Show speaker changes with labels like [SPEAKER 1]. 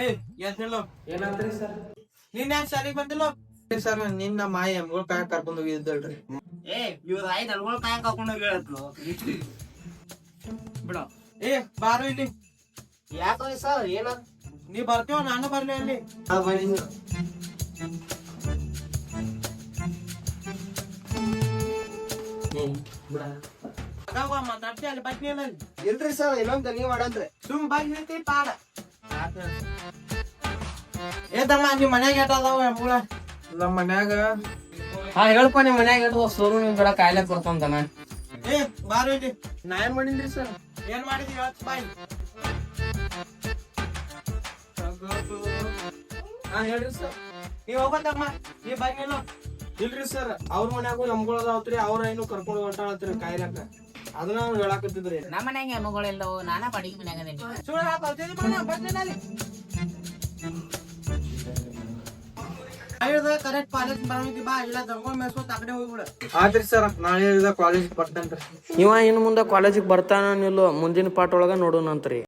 [SPEAKER 1] ಏ ಎದ್ದಿಲ್ಲೋ
[SPEAKER 2] ಏನಾದ್ರಿ ಸರ್?
[SPEAKER 1] ನಿನ್ನ ಯಾಕೆ ಶಾಲೆಗೆ ಬಂದಿಲ್ಲೋ? ಸರ್ ನಿನ್ನ ಮಾಯಿ ಎಮ್ಗಳು ಕಾಯಕ್ ಕರ್ಕೊಂಡು ಹೋಗಿದ್ದಲ್ರಿ.
[SPEAKER 3] ಏ ಇವ್ರ ಆಯ್ತು ಅಲ್ಗೋಳ್ ಕಾಯಕ್ ಹಾಕೊಂಡು ಹೇಳತ್ಲು ಬಿಡ.
[SPEAKER 1] ಏ ಬಾರು ಇಲ್ಲಿ.
[SPEAKER 3] ಯಾಕ್ರಿ ಸರ್ ಏನ?
[SPEAKER 1] ನೀ ಬರ್ತೀವ ನಾನು ಬರ್ಲಿ ಅಲ್ಲಿ. ಮಾತಾಡ್ತಿ ಅಲ್ಲಿ ಬಟ್ನಿ ಅಲ್ಲಿ.
[SPEAKER 3] ಇಲ್ರಿ ಸರ್ ಇನ್ನೊಂದ್ ನೀವ್ ಮಾಡಂದ್ರೆ
[SPEAKER 1] ಸುಮ್ ಬಂದ್ ನಿಂತಿ ಪಾಡ. ಏ ತಮ್ಮ ನಿಮ್ ಮನ್ಯಾಗ ಏಟದಾವ ಎಮ್ಗಳ? ನಮ್ಮ ಮನ್ಯಾಗ
[SPEAKER 2] ಹಾ ಹೇಳ್ಪ, ನಿಮ್ ಮನ್ಯಾಗ ಇಟ್ಟು ಸೋರು ನಿಮ್ ಕಡೆ ಕಾಯಿಲೆ ಕೊಡ್ತಾನ.
[SPEAKER 1] ಏ ಬಾರು ಇಲ್ಲಿ.
[SPEAKER 2] ನಾ ಏನ್ ಮಾಡಿದ್ರಿ ಸರ್?
[SPEAKER 1] ಏನ್ ಮಾಡಿದ್ರಿ ಇವತ್ತು ಬಾಯ್?
[SPEAKER 2] ಹಾ ಹೇಳ್ರಿ ಸರ್.
[SPEAKER 1] ನೀವ್ ಹೋಗತ್ತಮ್ಮ, ನೀ ಬಂದಿಲ್ಲ.
[SPEAKER 2] ಇಲ್ರಿ ಸರ್, ಅವ್ರ ಮನ್ಯಾಗೂ ನಮ್ಗಳದಾವತ್ರಿ, ಅವ್ರ ಏನು ಕರ್ಕೊಂಡು ಹೊಂಟಾಳತ್ರಿ ಕಾಯಿಲೆಕ. ಅದನ್ನ ಅವ್ರು ಹೇಳಾಕತ್ತಿದ್ರಿ.
[SPEAKER 4] ನಮ್ಮ ಮನ್ಯಾಗ ಎಮ್ಮಗಳಿಲ್ಲವು, ನಾನಾ ಬಾಡಿಗೆ ಮನ್ಯಾಗ ಅದೀನಿ.
[SPEAKER 1] ಸುಳ್ಳು ಹಾಕೋತೀರಿ ಮನೆ ಬರ್ತೀನಿ. ಕರೆಕ್ಟ್ ಕಾಲೇಜ್ ಬರೋದಿ ಬಾ, ಇಲ್ಲ ದರ್ಗೊಂಡ್ ಮೇಸ್ಕೊತ ಆ ಕಡೆ ಹೋಗ್ಬಿಡ.
[SPEAKER 2] ಆದ್ರಿ ಸರ್, ನಾಳೆ ಕಾಲೇಜ್ ಬರ್ತೇನ್ರಿ.
[SPEAKER 5] ಇವ ಇನ್ನು ಮುಂದೆ ಕಾಲೇಜಿಗೆ ಬರ್ತಾನಿಲ್ಲೋ ಮುಂದಿನ ಪಾಠ ಒಳಗ ನೋಡೋಣಂತ್ರಿ.